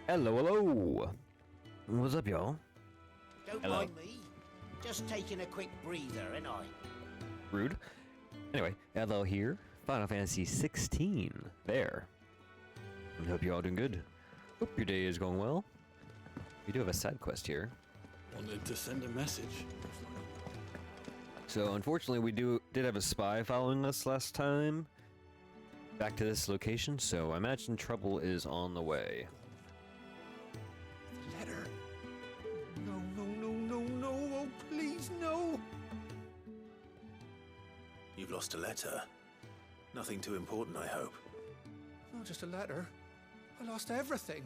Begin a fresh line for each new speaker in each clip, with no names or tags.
Hello, hello! What's up, y'all?
Don't
Hello.
mind me. Just taking a quick breather, ain't I?
Rude. Anyway, Ello here. Final Fantasy 16. There. I hope you're all doing good. Hope your day is going well. We do have a side quest here.
Wanted to send a message.
So, unfortunately, we did have a spy following us last time. Back to this location, so I imagine trouble is on the way.
Letter. No, no, no, no, no. Oh, please, no.
You've lost a letter. Nothing too important, I hope.
Not just a letter. I lost everything.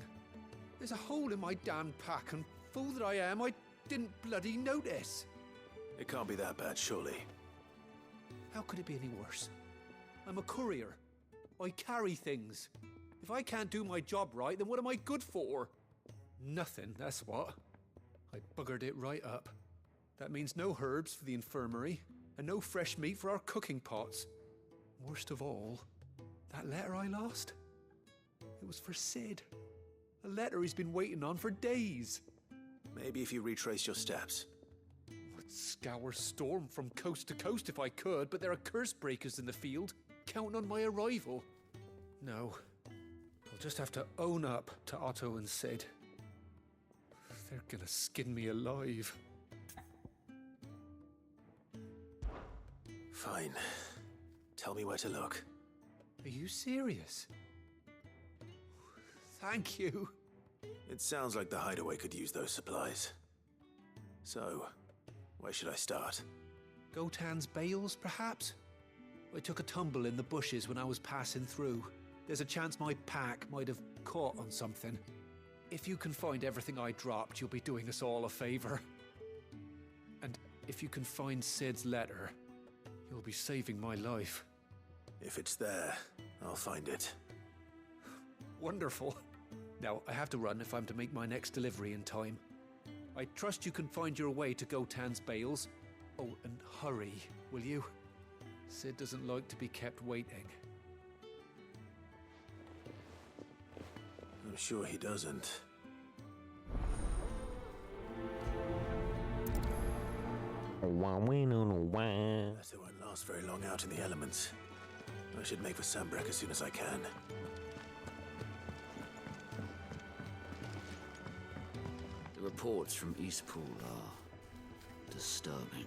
There's a hole in my damn pack, and fool that I am, I didn't bloody notice.
It can't be that bad, surely.
How could it be any worse? I'm a courier. I carry things. If I can't do my job right, then what am I good for? Nothing, that's what. I buggered it right up. That means no herbs for the infirmary, and no fresh meat for our cooking pots. Worst of all, that letter I lost? It was for Sid. A letter he's been waiting on for days.
Maybe if you retrace your steps.
I'd scour Storm from coast to coast if I could, but there are curse breakers in the field, counting on my arrival. No, I'll just have to own up to Otto and Sid. They're gonna skin me alive.
Fine. Tell me where to look.
Are you serious? Thank you.
It sounds like the hideaway could use those supplies. So, where should I start?
Gotan's bales, perhaps? I took a tumble in the bushes when I was passing through. There's a chance my pack might have caught on something. If you can find everything I dropped, you'll be doing us all a favour. And if you can find Sid's letter, you'll be saving my life.
If it's there, I'll find it.
Wonderful. Now, I have to run if I'm to make my next delivery in time. I trust you can find your way to Gotan's bales. Oh, and hurry, will you? Sid doesn't like to be kept waiting.
I'm sure he doesn't. That it won't last very long out in the elements. I should make for Sambrek as soon as I can.
The reports from Eastpool are disturbing.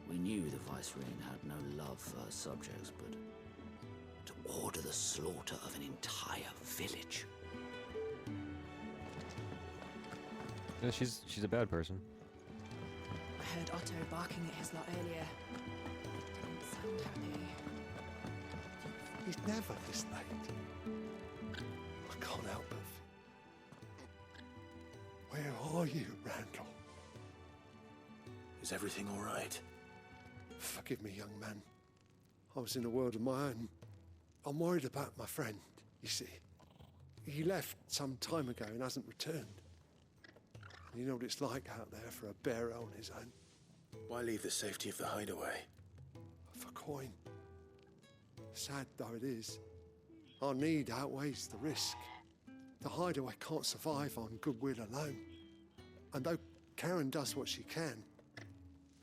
We knew the Vicereine had no love for her subjects, but to order the slaughter of an entire village.
Yeah, she's a bad person.
I heard Otto barking at his lot earlier. Didn't sound happy.
He's never this late. I can't help but Where are you, Randall?
Is everything all right?
Forgive me, young man. I was in a world of my own. I'm worried about my friend, you see. He left some time ago and hasn't returned. You know what it's like out there for a bearer on his own.
Why leave the safety of the hideaway?
For coin. Sad though it is, our need outweighs the risk. The hideaway can't survive on goodwill alone. And though Karen does what she can,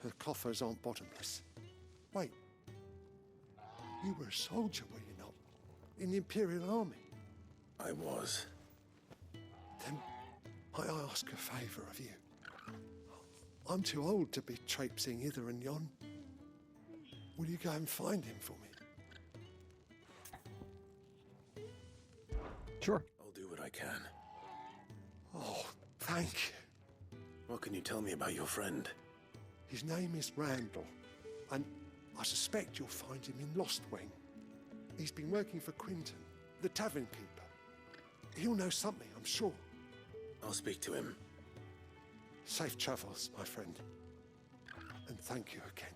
her coffers aren't bottomless. Wait, you were a soldier, were you not? In the Imperial Army?
I was.
Then might I ask a favour of you? I'm too old to be traipsing hither and yon. Will you go and find him for me?
Sure.
I'll do what I can.
Oh, thank you.
What can you tell me about your friend?
His name is Randall, and I suspect you'll find him in Lost Wing. He's been working for Quinton, the tavern keeper. He'll know something, I'm sure.
I'll speak to him.
Safe travels, my friend. And thank you again.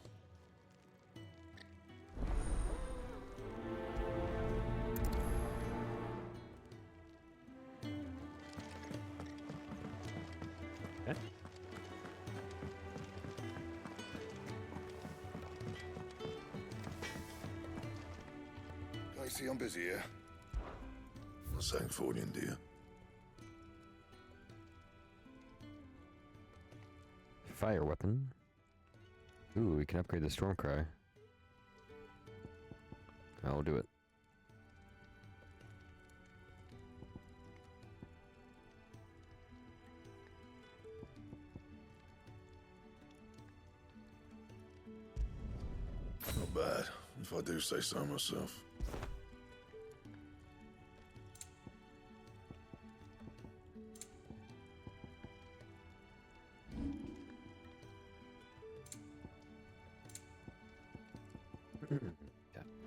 Okay.
I see I'm busy here. What's something for you, dear?
fire weapon. Ooh, we can upgrade the storm cry. I'll do it.
Not bad, if I do say so myself.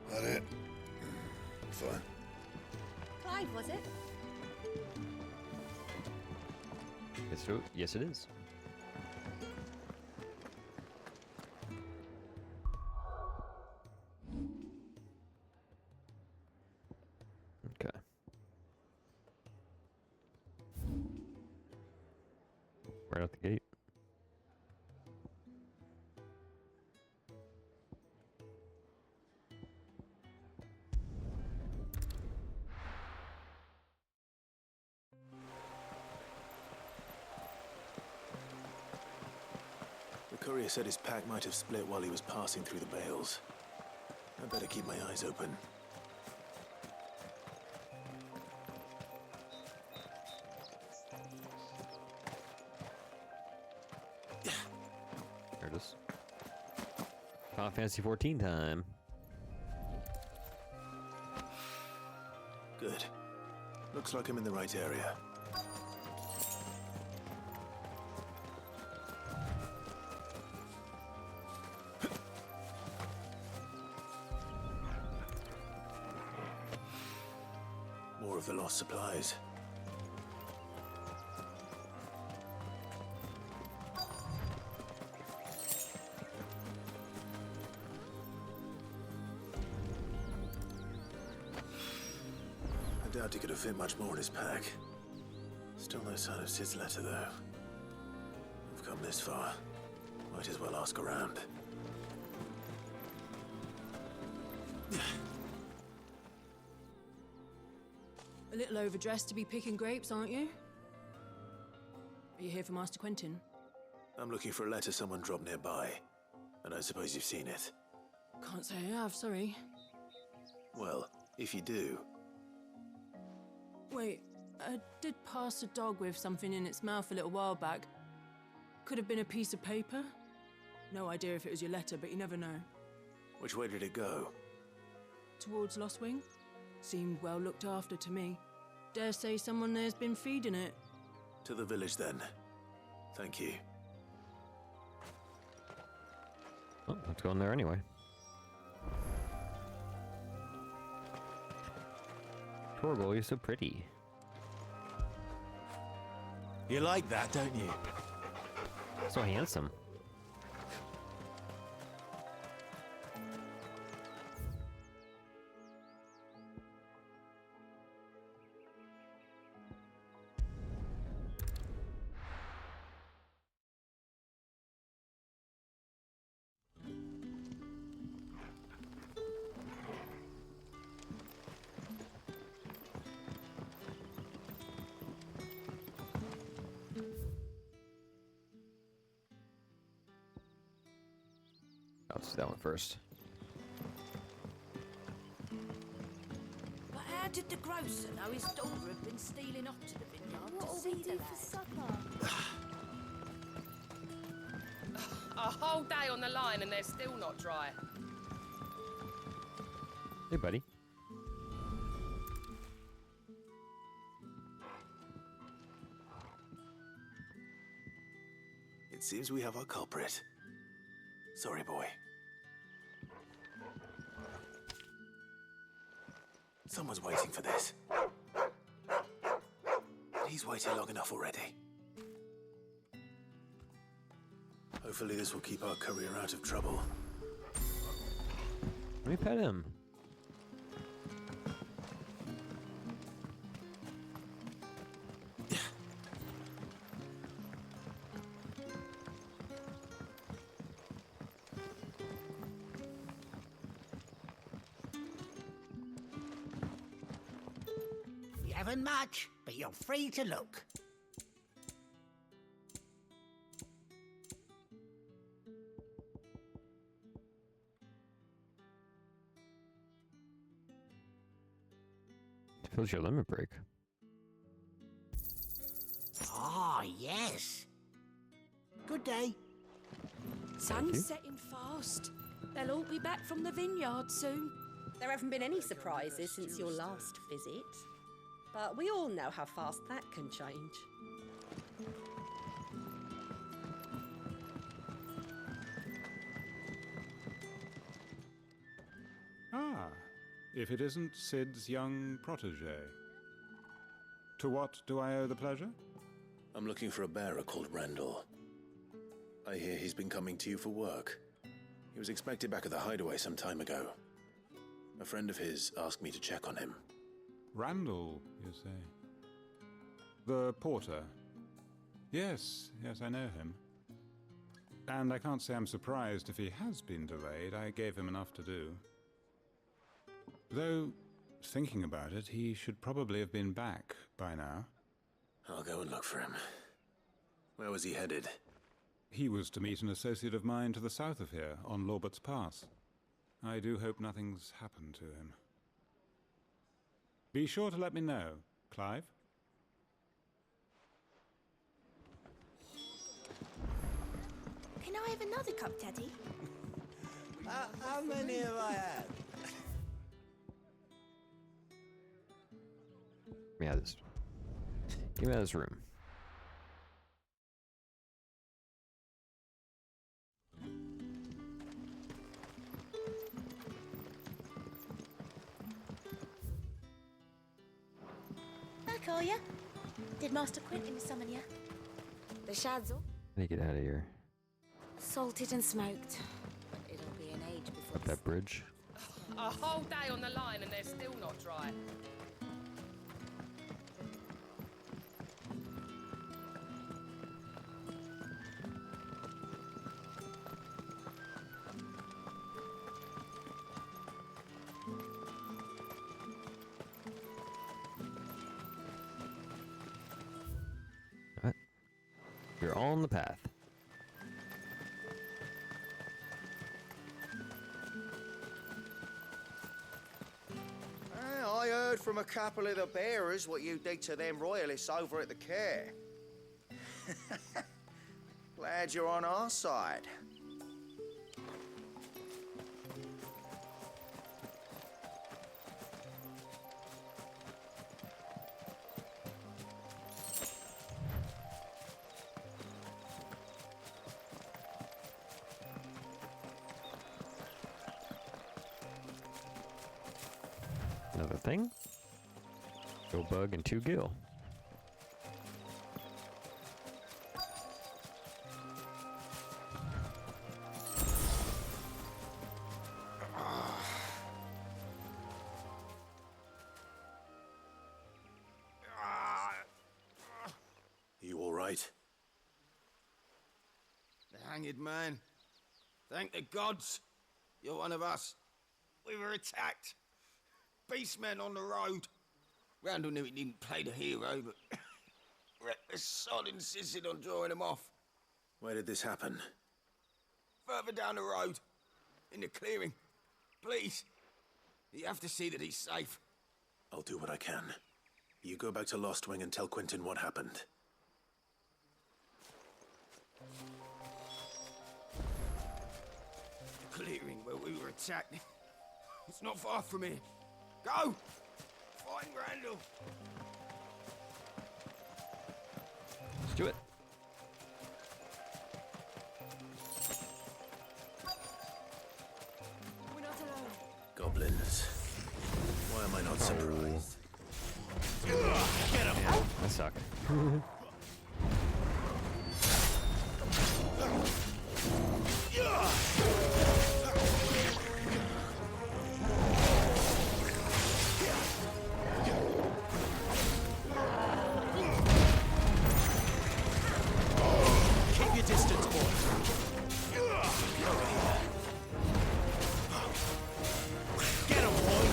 That it? Fine.
Clive, was it?
Yes, it is. Okay. Right out the gate.
The courier said his pack might have split while he was passing through the bales. I better keep my eyes open.
There it is. Final Fantasy 14 time.
Good. Looks like I'm in the right area. More of the lost supplies. I doubt he could have fit much more in his pack. Still no sign of Sid's letter, though. We've come this far. Might as well ask around.
A little overdressed to be picking grapes, aren't you? Are you here for Master Quentin?
I'm looking for a letter someone dropped nearby, and I suppose you've seen it.
Can't say I have, sorry.
Well, if you do,
Wait, I did pass a dog with something in its mouth a little while back. Could have been a piece of paper. No idea if it was your letter, but you never know.
which way did it go?
Towards Lost Wing? Seemed well looked after to me. Dare say someone there's been feeding it.
To the village, then. Thank you.
Oh, let's go in there anyway. Torgal, you're so pretty.
You like that, don't you?
So handsome. Let's do that one first.
But how did the grocer know his daughter had been stealing off to the vineyard
What'll
to see
we
the
do
lad?
for supper?
A whole day on the line and they're still not dry.
Hey, buddy.
It seems we have our culprit. Sorry, boy. Someone's waiting for this. And he's waited long enough already. Hopefully this will keep our courier out of trouble.
Let me pet him.
You haven't much, but you're free to look.
Close your limit break.
Ah, yes. Good day.
Sun's setting fast. They'll all be back from the vineyard soon.
There haven't been any surprises since your last visit. But we all know how fast that can change.
Ah, if it isn't Sid's young protege. To what do I owe the pleasure?
I'm looking for a bearer called Randall. I hear he's been coming to you for work. He was expected back at the hideaway some time ago. A friend of his asked me to check on him.
Randall, you say? The porter? Yes, I know him. And I can't say I'm surprised if he has been delayed. I gave him enough to do. Though, thinking about it, he should probably have been back by now.
I'll go and look for him. Where was he headed?
He was to meet an associate of mine to the south of here, on Lorbert's Pass. I do hope nothing's happened to him. Be sure to let me know, Clive.
Can I have another cup, Teddy?
How many have I had?
Get me out of this. Get me out of this room.
Back, are ya? Did Master Quentin summon ya?
The shad's all
I need to get out of here.
salted and smoked. But it'll be an age before
Up that bridge.
A whole day on the line and they're still not dry.
Alright. You're on the path.
I heard from a couple of the bearers what you did to them royalists over at the care. Glad you're on our side.
Another thing. Go bug and 2 gill.
You all right?
The hanged man. Thank the gods. You're one of us. We were attacked. Beastmen on the road. Randall knew he didn't play the hero, but the sod insisted on drawing him off.
Where did this happen?
Further down the road. In the clearing. Please. You have to see that he's safe.
I'll do what I can. You go back to Lost Wing and tell Quentin what happened.
The clearing where we were attacked. It's not far from here. Go! Find Randall!
Let's do it.
We're not alone.
Goblins. Why am I not surprised?
Get him!
Yeah, I suck.
Keep your distance, boys. Get him, boy!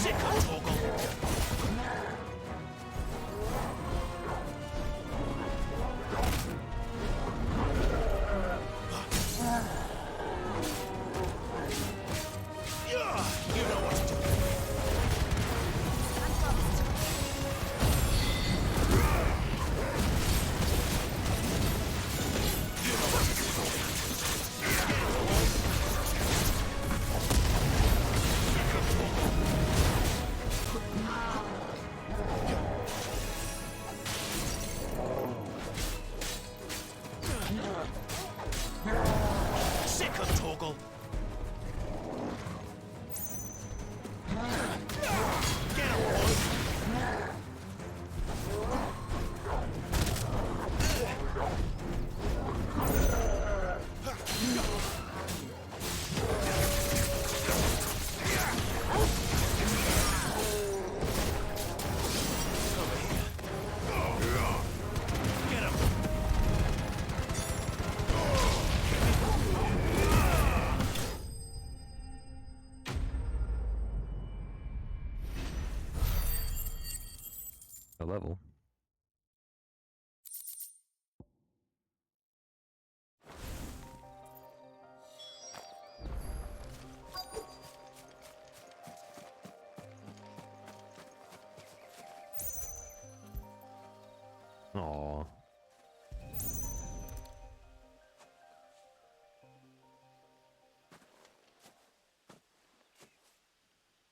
Sick of Toggle. You know what to do. Sick of Toggle. Get him, boy. Get him.
A level. Aww.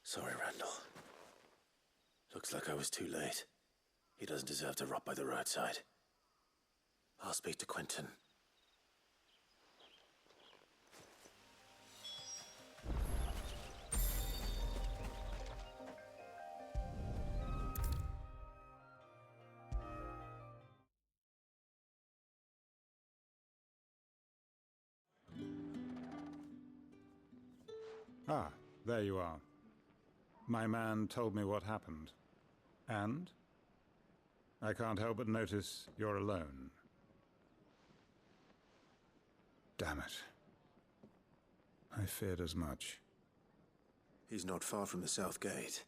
Sorry, Randall. Looks like I was too late. He doesn't deserve to rot by the roadside. I'll speak to Quentin.
Ah, there you are. My man told me what happened. And? I can't help but notice you're alone. Damn it. I feared as much.
He's not far from the south gate.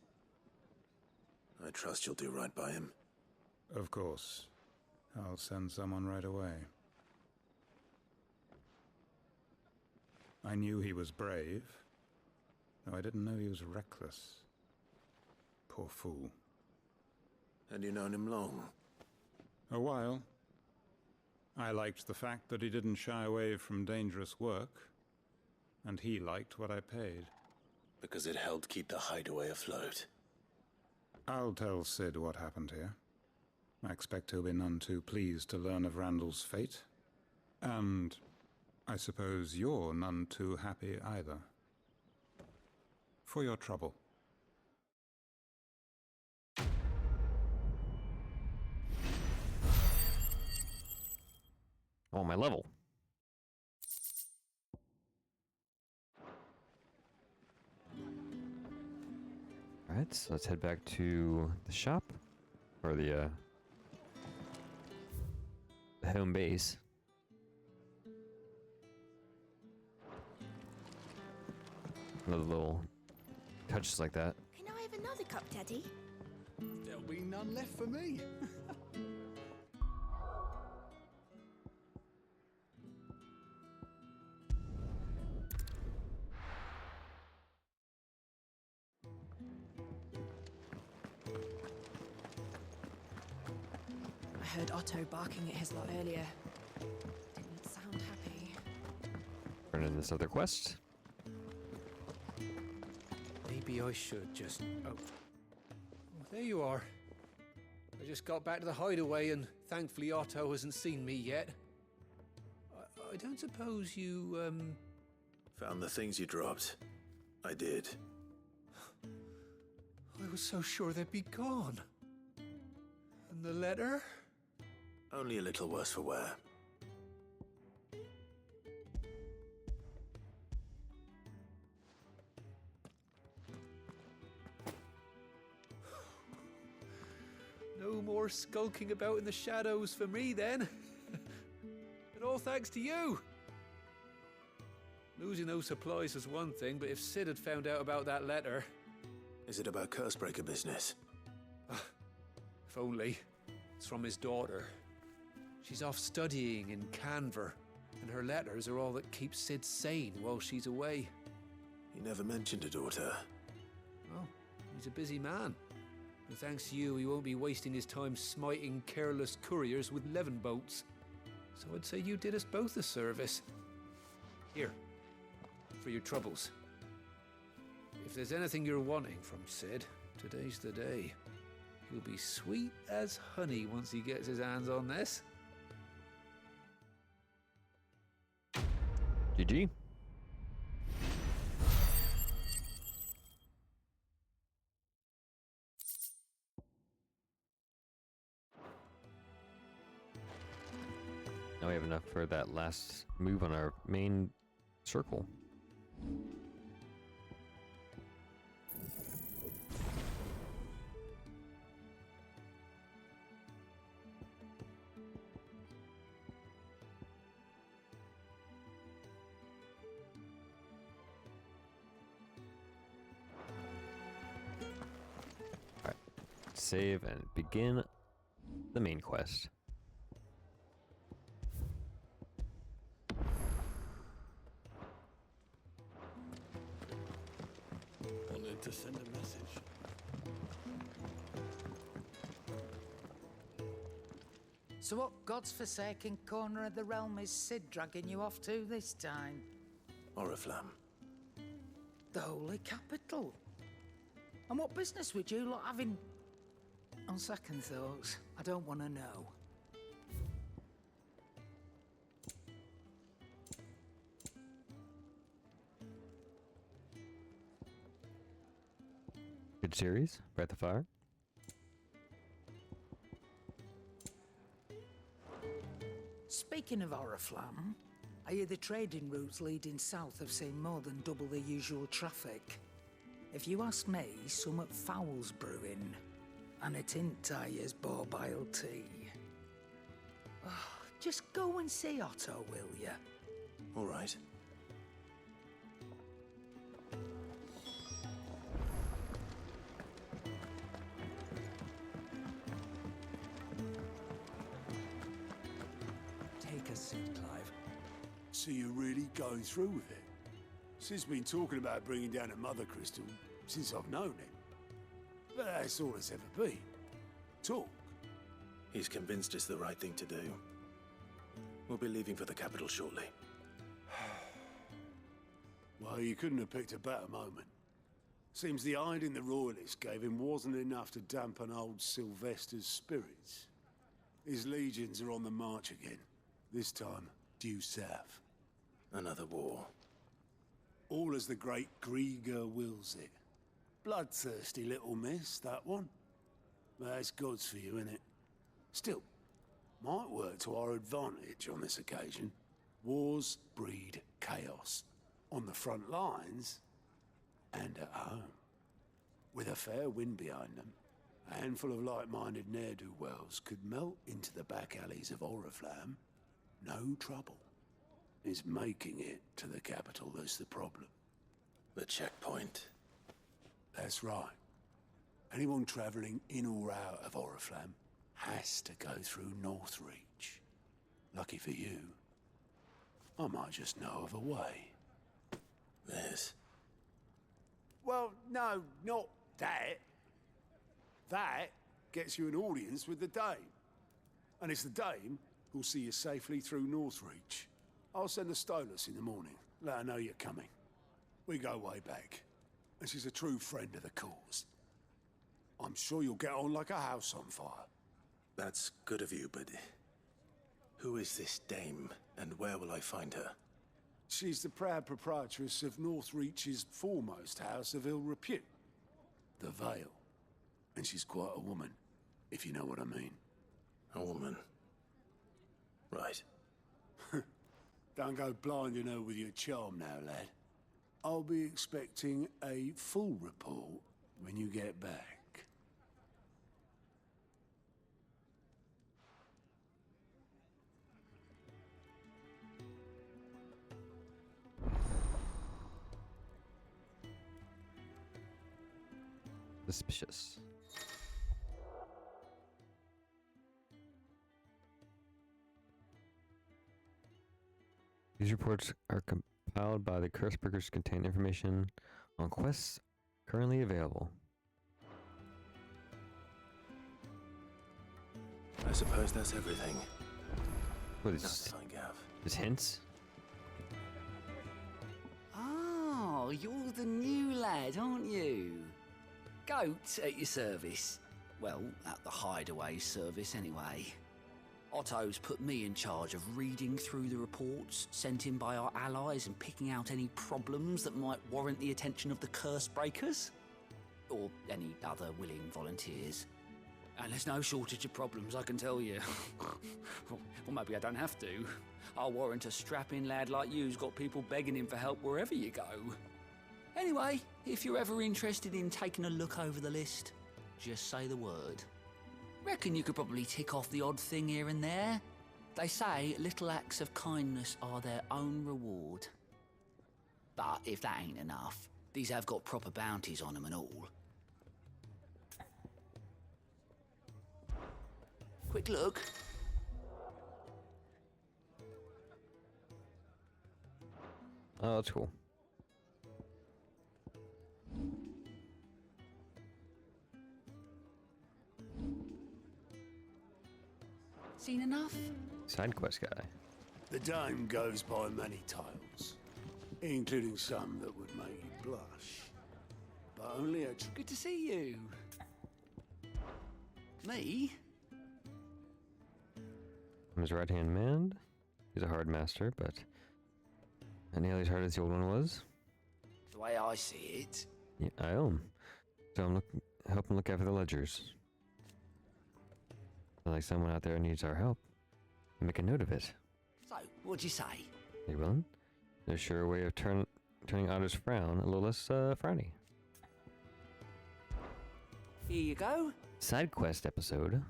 I trust you'll do right by him.
Of course. I'll send someone right away. I knew he was brave, though I didn't know he was reckless. Poor fool.
And you known him long?
A while. I liked the fact that he didn't shy away from dangerous work, and he liked what I paid.
Because it helped keep the hideaway afloat.
I'll tell Sid what happened here. I expect he'll be none too pleased to learn of Randall's fate. And I suppose you're none too happy either. For your trouble.
Oh, my level. Alright, so let's head back to the shop. Or the home base. Another little touches like that.
Can I have another cup, Daddy?
There'll be none left for me.
I heard Otto barking at his lot earlier. Didn't sound happy.
Turn in this other quest.
Maybe I should just... Oh, there you are. I just got back to the hideaway and thankfully Otto hasn't seen me yet. I don't suppose you,
Found the things you dropped. I did.
I was so sure they'd be gone. And the letter?
Only a little worse for wear.
No more skulking about in the shadows for me then. And all thanks to you. Losing those supplies was one thing, but if Sid had found out about that letter...
Is it about Cursebreaker business?
If only. It's from his daughter. She's off studying in Canver, and her letters are all that keeps Sid sane while she's away.
He never mentioned a daughter.
Well, he's a busy man. And thanks to you, he won't be wasting his time smiting careless couriers with levin boats. So I'd say you did us both a service. Here, for your troubles. If there's anything you're wanting from Sid, today's the day. He'll be sweet as honey once he gets his hands on this.
GG. Now we have enough for that last move on our main circle. Alright, save and begin the main quest.
Wanted to send a message.
So what God's forsaken corner of the realm is Sid dragging you off to this time?
Oriflamme.
The Holy Capital. And what business would you lot having? On second thoughts, I don't want to know.
Good series, Breath of Fire.
Speaking of Oriflamme, I hear the trading routes leading south have seen more than double the usual traffic. If you ask me, summat foul's brewing, and it ain't Tyre's borbile tea. Just go and see Otto, will ya?
All right.
Take a seat, Clive.
So you're really going through with it? Sid's been talking about bringing down a mother crystal since I've known him. But that's all it's ever been. Talk.
He's convinced it's the right thing to do. We'll be leaving for the capital shortly.
Well, you couldn't have picked a better moment. Seems the hiding the Royalists gave him wasn't enough to dampen old Sylvester's spirits. His legions are on the march again, this time due south.
Another war.
All as the great Grieger wills it. Bloodthirsty little miss, that one. That's God's for you, innit? Still, might work to our advantage on this occasion. Wars breed chaos. On the front lines, and at home. With a fair wind behind them, a handful of like-minded ne'er-do-wells could melt into the back alleys of Oriflamme. No trouble. It's making it to the capital that's the problem.
The checkpoint.
That's right. Anyone travelling in or out of Oriflamme has to go through Northreach. Lucky for you, I might just know of a way.
This?
Well, no, not that. That gets you an audience with the Dame. And it's the Dame who'll see you safely through Northreach. I'll send the Stolas in the morning. Let her know you're coming. We go way back. And she's a true friend of the cause. I'm sure you'll get on like a house on fire.
That's good of you, but who is this Dame, and where will I find her?
She's the proud proprietress of Northreach's foremost house of ill repute, the Vale. And she's quite a woman, if you know what I mean.
A woman? Right.
Don't go blinding her with your charm now, lad. I'll be expecting a full report when you get back.
Suspicious. These reports are compiled by the Curseburgers, contain information on quests currently available.
I suppose that's everything.
What is
Nothing I gav.
this? Hints?
Oh, you're the new lad, aren't you? Goat at your service. Well, at the hideaway service anyway. Otto's put me in charge of reading through the reports sent in by our allies and picking out any problems that might warrant the attention of the curse breakers. Or any other willing volunteers. And there's no shortage of problems, I can tell you. Or maybe I don't have to. I'll warrant a strapping lad like you's got people begging him for help wherever you go. Anyway, if you're ever interested in taking a look over the list, just say the word. Reckon you could probably tick off the odd thing here and there. They say little acts of kindness are their own reward. But if that ain't enough, these have got proper bounties on them and all. Quick look.
Oh, that's cool.
Seen enough?
Side quest guy.
The dome goes by many titles, including some that would make you blush. But only a
Good to see you. Me?
I'm his right-hand man. He's a hard master, but not nearly as hard as the old one was.
The way I see it.
Yeah, I am. So I'm helping look after the ledgers. Sounds like someone out there needs our help. Make a note of it.
So, what'd you say?
You willing? There's sure a way of turning Otto's frown a little less frowny.
Here you go.
Side quest episode.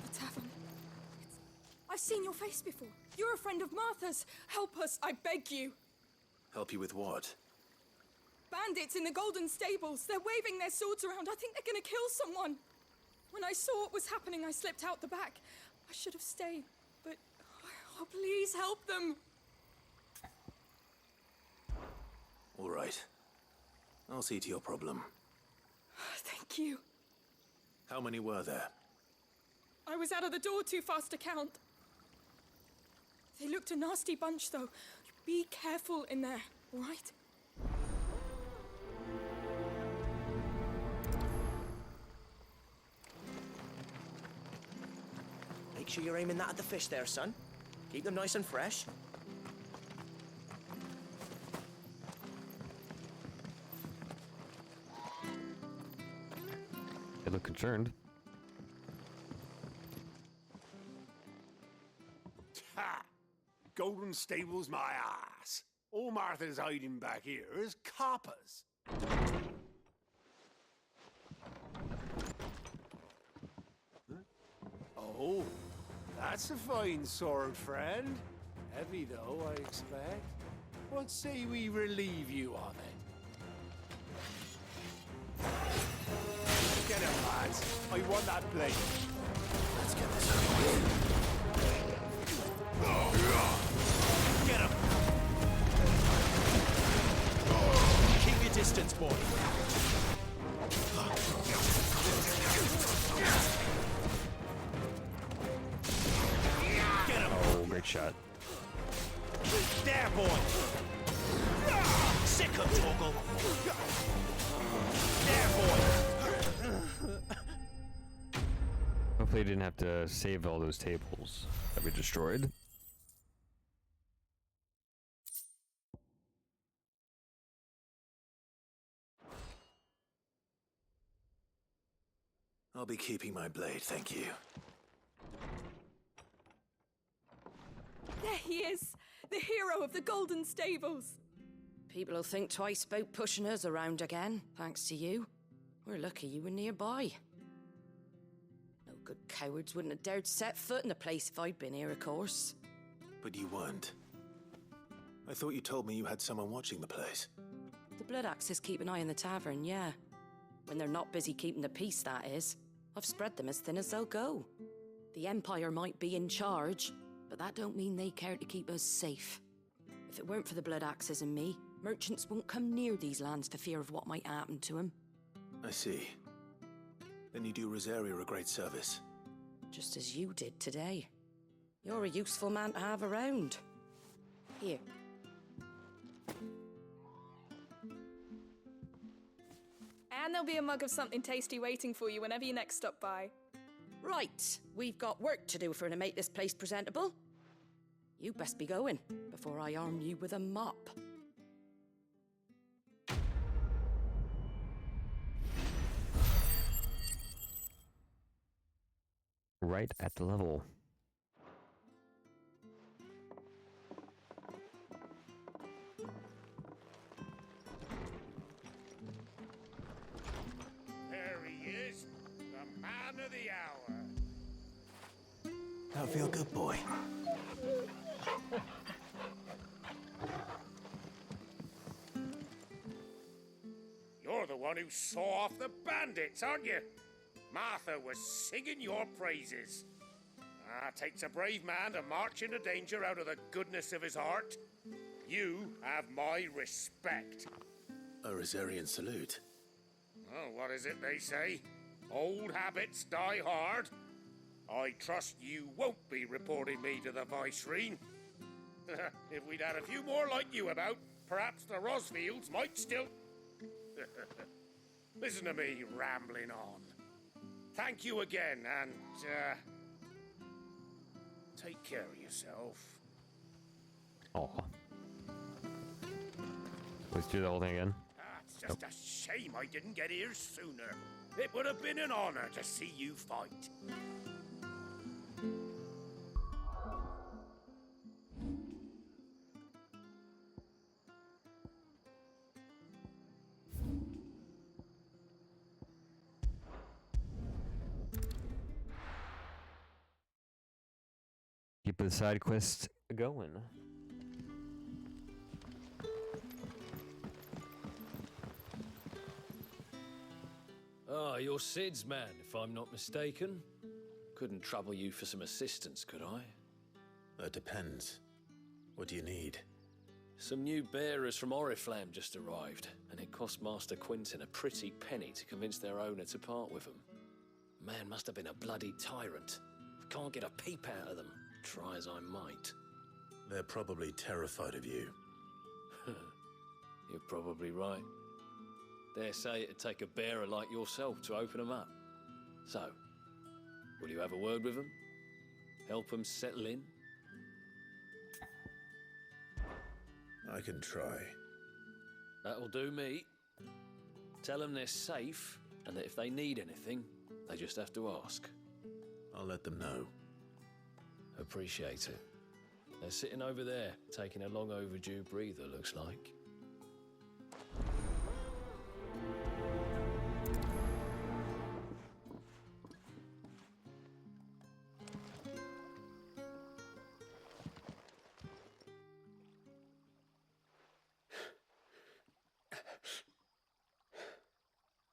The tavern. I've seen your face before. You're a friend of Martha's. Help us, I beg you.
Help you with what?
Bandits in the Golden Stables. They're waving their swords around. I think they're gonna kill someone. When I saw what was happening, I slipped out the back. I should have stayed, but oh, please help them.
All right. I'll see to your problem.
Thank you.
How many were there?
I was out of the door too fast to count. They looked a nasty bunch, though. Be careful in there, all right?
Make sure you're aiming that at the fish there, son. Keep them nice and fresh.
They look concerned.
Ha! Golden Stables, my ass. All Martha's hiding back here is coppers. Huh? Oh, that's a fine sword, friend. Heavy, though, I expect. What say we relieve you of it? Get him, lads. I want that blade.
Let's get this over with.
Get him! Keep your distance, boy. Get him!
Oh, great shot.
There, boy! Sick of Toggle! There, boy!
Hopefully, he didn't have to save all those tables that we destroyed.
I'll be keeping my blade, thank you.
There he is, the hero of the Golden Stables.
People will think twice about pushing us around again, thanks to you. We're lucky you were nearby. No good cowards wouldn't have dared set foot in the place if I'd been here, of course.
But you weren't. I thought you told me you had someone watching the place.
The Blood Axes keep an eye on the tavern, yeah. When they're not busy keeping the peace, that is. I've spread them as thin as they'll go. The Empire might be in charge, but that don't mean they care to keep us safe. If it weren't for the Blood Axes and me, merchants won't come near these lands for fear of what might happen to them.
I see. Then you do Rosaria a great service.
Just as you did today. You're a useful man to have around. Here.
And there'll be a mug of something tasty waiting for you whenever you next stop by.
Right, we've got work to do for to make this place presentable. You best be going, before I arm you with a mop.
Right at the level.
There he is, the man of the hour.
That feel good, boy.
You're the one who saw off the bandits, aren't you? Martha was singing your praises. Takes a brave man to march into danger out of the goodness of his heart. You have my respect.
A Rosarian salute.
Oh, what is it they say? Old habits die hard. I trust you won't be reporting me to the Viceroy. If we'd had a few more like you about, perhaps the Rosfields might still... Listen to me rambling on. Thank you again, and, take care of yourself.
Aw. Let's do the whole thing again.
It's just a shame I didn't get here sooner. It would have been an honor to see you fight.
Keep the side quest going.
Ah, you're Sid's man, if I'm not mistaken. Couldn't trouble you for some assistance, could I?
That depends. What do you need?
Some new bearers from Oriflamme just arrived, and it cost Master Quinton a pretty penny to convince their owner to part with them. Man must have been a bloody tyrant. I can't get a peep out of them, try as I might.
They're probably terrified of you.
You're probably right. Dare say it'd take a bearer like yourself to open them up. So, will you have a word with them? Help them settle in?
I can try.
That'll do me. Tell them they're safe, and that if they need anything, they just have to ask.
I'll let them know.
Appreciate it. They're sitting over there, taking a long overdue breather, looks like.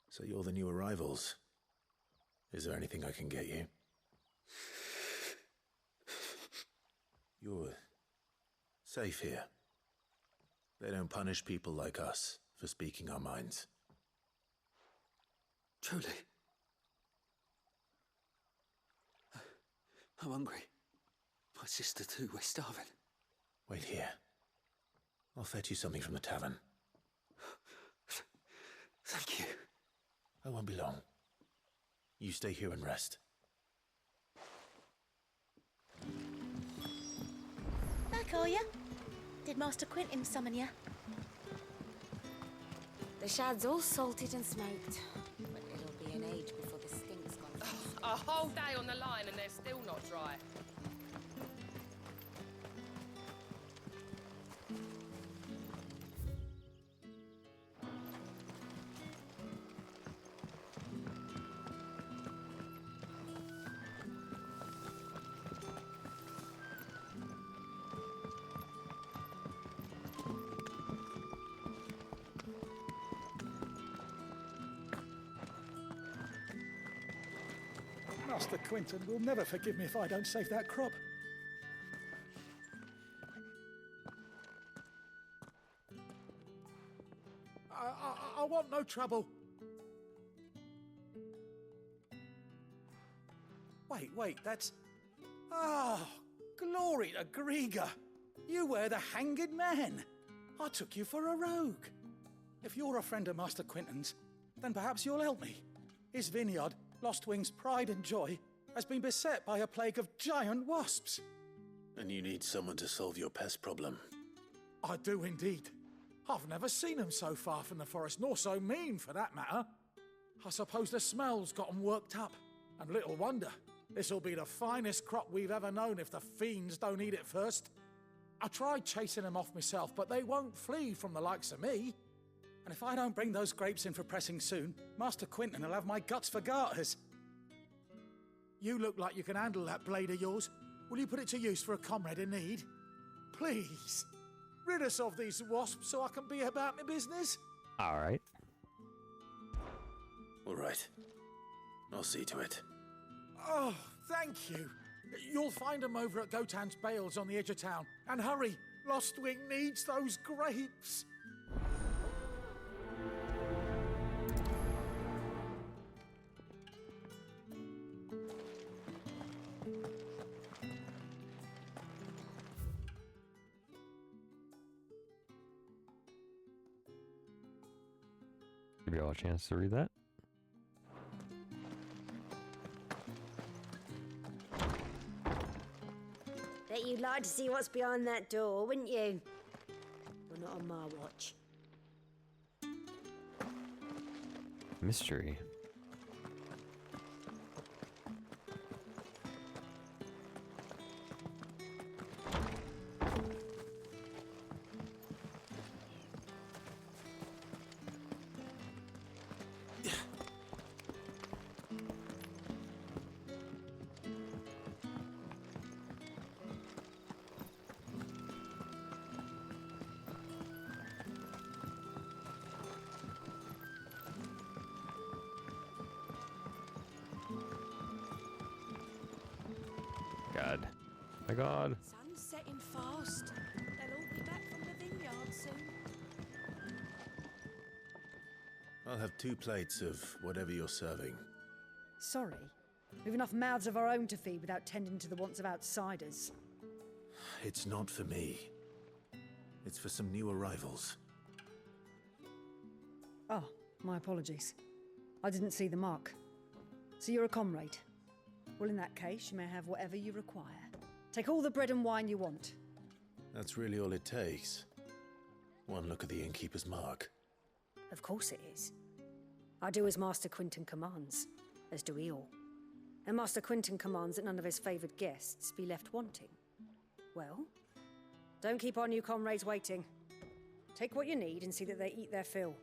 So you're the new arrivals. Is there anything I can get you? You're safe here. They don't punish people like us for speaking our minds.
Truly. I'm hungry. My sister too, we're starving.
Wait here. I'll fetch you something from the tavern.
Thank you.
I won't be long. You stay here and rest.
Back, are ya? Did Master Quintin summon ya? The shad's all salted and smoked, but it'll be an age before the stink's gone.
A whole day on the line and they're still not dry.
Master Quinton will never forgive me if I don't save that crop. I want no trouble. Wait, that's... Oh, glory to Griga. You were the hanged man. I took you for a rogue. If you're a friend of Master Quinton's, then perhaps you'll help me. His vineyard, Lostwing's pride and joy, has been beset by a plague of giant wasps.
And you need someone to solve your pest problem.
I do indeed. I've never seen them so far from the forest, nor so mean for that matter. I suppose the smell's got 'em worked up. And little wonder. This'll be the finest crop we've ever known if the fiends don't eat it first. I tried chasing them off myself, but they won't flee from the likes of me. And if I don't bring those grapes in for pressing soon, Master Quinton will have my guts for garters. You look like you can handle that blade of yours. Will you put it to use for a comrade in need? Please, rid us of these wasps so I can be about my business.
All right.
All right. I'll see to it.
Oh, thank you. You'll find them over at Gotan's Bales on the edge of town. And hurry, Lostwing needs those grapes.
Give you all a chance to read that.
Bet you'd like to see what's behind that door, wouldn't you? Well, not on my watch.
Mystery. God. My God.
Sun's setting fast. They'll all be back from the vineyard soon.
I'll have 2 plates of whatever you're serving.
Sorry. We've enough mouths of our own to feed without tending to the wants of outsiders.
It's not for me. It's for some new arrivals.
Oh, my apologies. I didn't see the mark. So you're a comrade? Well, in that case, you may have whatever you require. Take all the bread and wine you want.
That's really all it takes. One look at the innkeeper's mark.
Of course it is. I do as Master Quinton commands, as do we all. And Master Quinton commands that none of his favoured guests be left wanting. Well, don't keep our new comrades waiting. Take what you need and see that they eat their fill.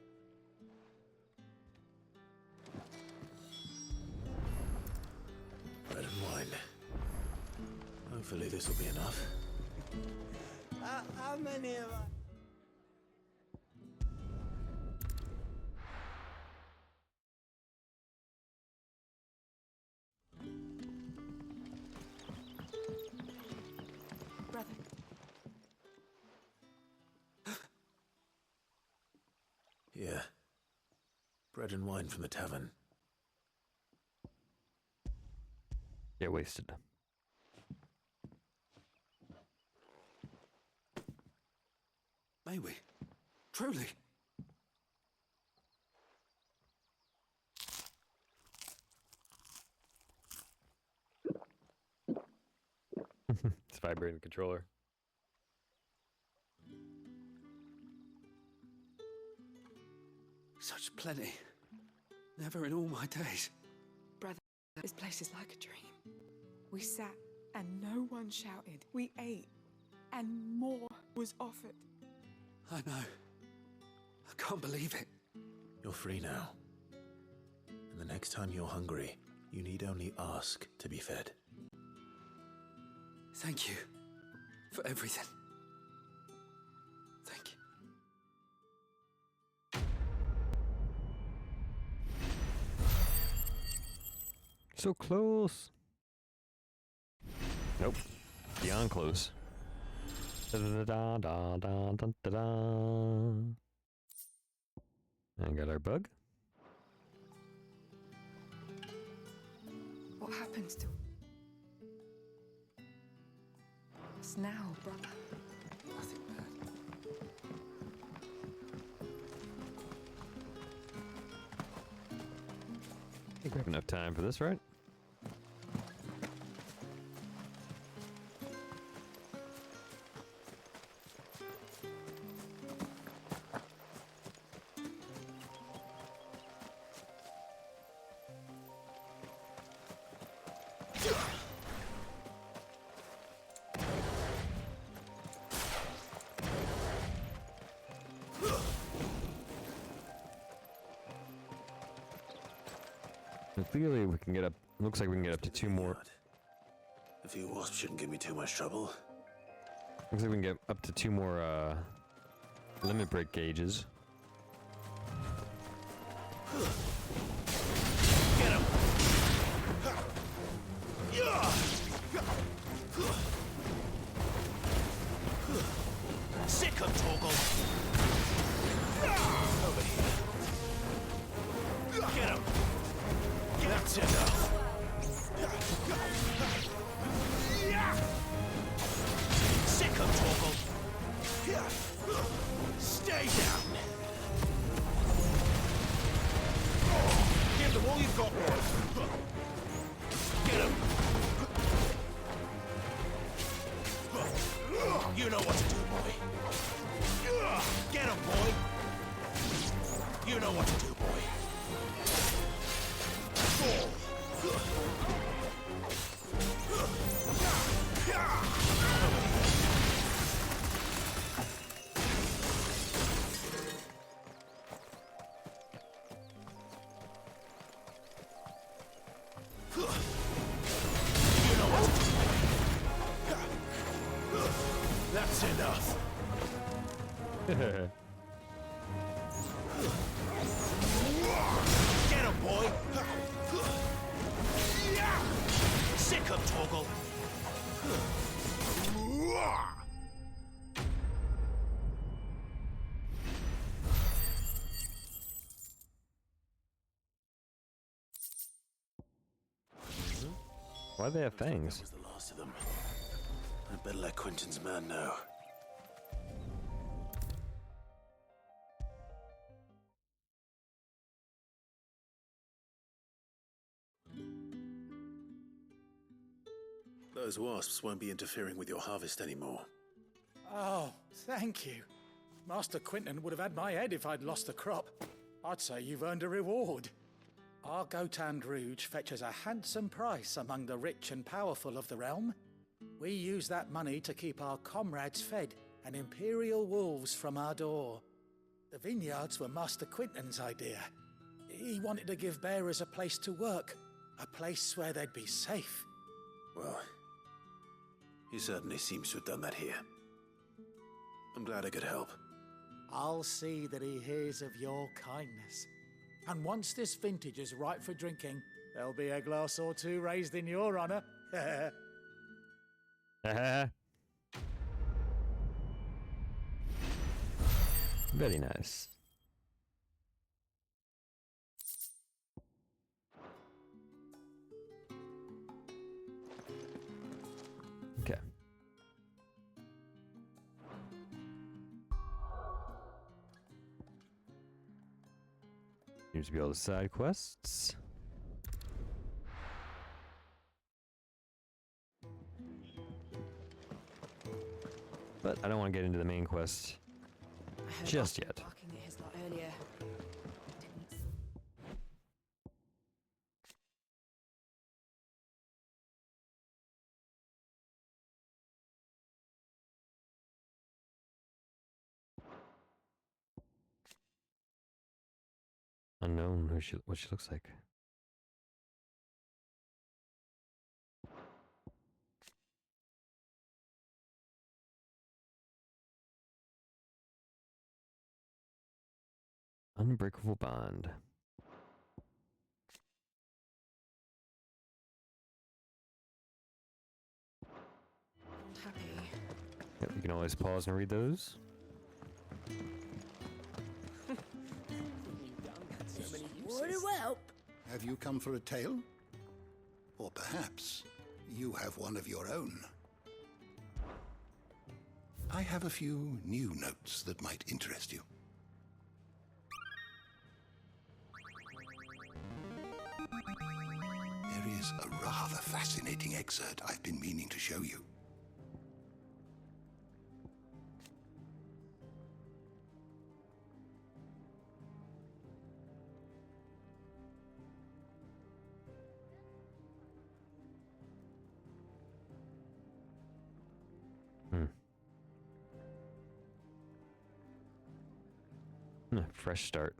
Bread and wine. Hopefully this will be enough.
How many of us?
Brother.
Here. Bread and wine from the tavern.
Get wasted.
May we? Truly?
It's vibrating the controller.
Such plenty. Never in all my days.
Brother, this place is like a dream. We sat and no one shouted. We ate and more was offered.
I know. I can't believe it.
You're free now. And the next time you're hungry, you need only ask to be fed.
Thank you for everything. Thank you.
So close. Nope. Beyond close. Da da da da da da da da. And got our bug.
What happens to us now, brother?
Nothing bad.
I think we have enough time for this, right? And clearly we can get up, looks like we can get up to 2 more.
A few wasps shouldn't give me too much trouble.
Looks like we can get up to 2 more limit break gauges.
Get him! Sick of Torgal! Over here. Get him! That's enough! Sick of Torgal! Stay down! Give them all you've got, boys! Get him! You know what to do, boy. Get him, boy! You know what to do, boy. You know what to do. That's enough. Get him, boy! Sick of Torgal!
Why do they have fangs?
That was the last of them. I'd better let Quentin's man know. Those wasps won't be interfering with your harvest anymore.
Oh, thank you. Master Quentin would have had my head if I'd lost the crop. I'd say you've earned a reward. Our Gotand Rouge fetches a handsome price among the rich and powerful of the realm. We use that money to keep our comrades fed and imperial wolves from our door. The vineyards were Master Quentin's idea. He wanted to give bearers a place to work, a place where they'd be safe.
Well, he certainly seems to have done that here. I'm glad I could help.
I'll see that he hears of your kindness. And once this vintage is ripe for drinking, there'll be a glass or two raised in your honor.
Very nice. Okay. Seems to be all the side quests. But I don't want to get into the main quest just yet.
Barking at his lot earlier.
Unknown what she looks like. Unbreakable bond. Yep, you can always pause and read those.
Would it help?
Have you come for a tale? Or perhaps you have one of your own? I have a few new notes that might interest you. There is a rather fascinating excerpt I've been meaning to show you.
Fresh start.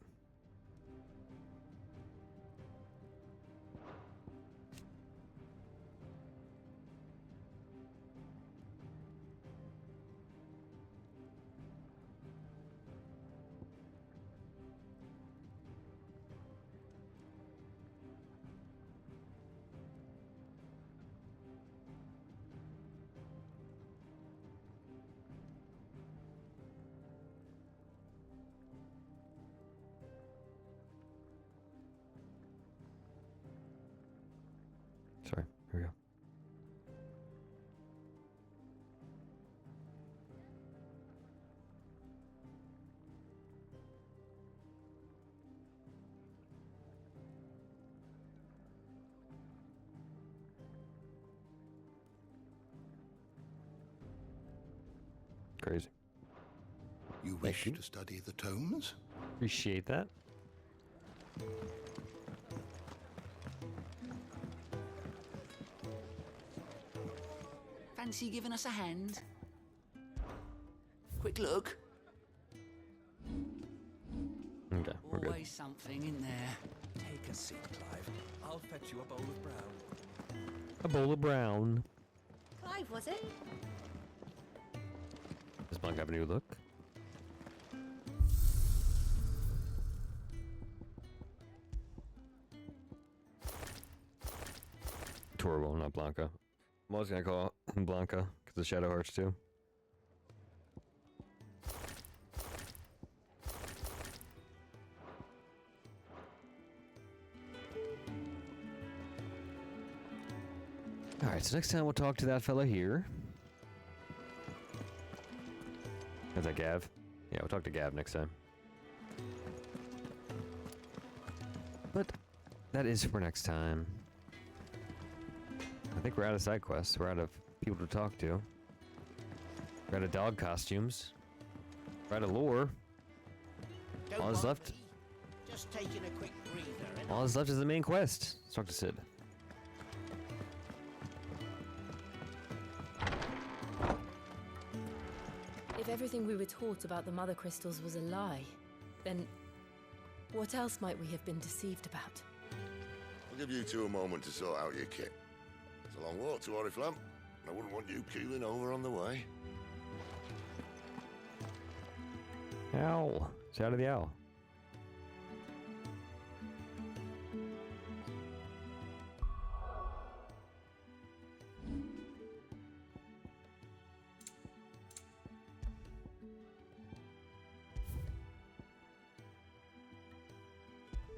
Sorry, here we go. Crazy.
You wish to study the tomes?
Appreciate that.
Fancy giving us a hand? Quick look.
Okay, we're good.
Always something in there.
Take a seat, Clive. I'll fetch you a bowl of brown.
A bowl of brown.
Clive, was it?
Does Monk have a new look? Torval, not Blanca. I'm always gonna call Blanca because of Shadow Hearts too. Alright, so next time we'll talk to that fella here. Is that Gav? Yeah, we'll talk to Gav next time. But that is for next time. I think we're out of side quests. We're out of people to talk to. We're out of dog costumes. We're out of lore. All that's left.
Just taking a quick breather.
All that's left is the main quest. Let's talk to Sid.
If everything we were taught about the Mother Crystals was a lie, then what else might we have been deceived about?
I'll give you two a moment to sort out your kit. It's a long walk to Oriflamme. I wouldn't want you keeling over on the way.
Owl. Shout out of the owl.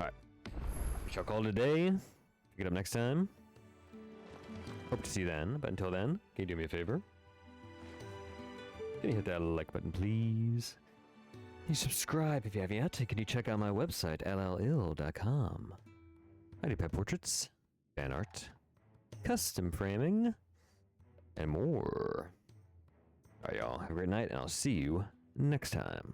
Alright. We shall call it a day. Pick it up next time. Hope to see you then, but until then, can you do me a favor? Can you hit that like button, please? Can you subscribe if you haven't yet? Can you check out my website, llill.com? I do pet portraits, fan art, custom framing, and more. Alright, y'all. Have a great night, and I'll see you next time.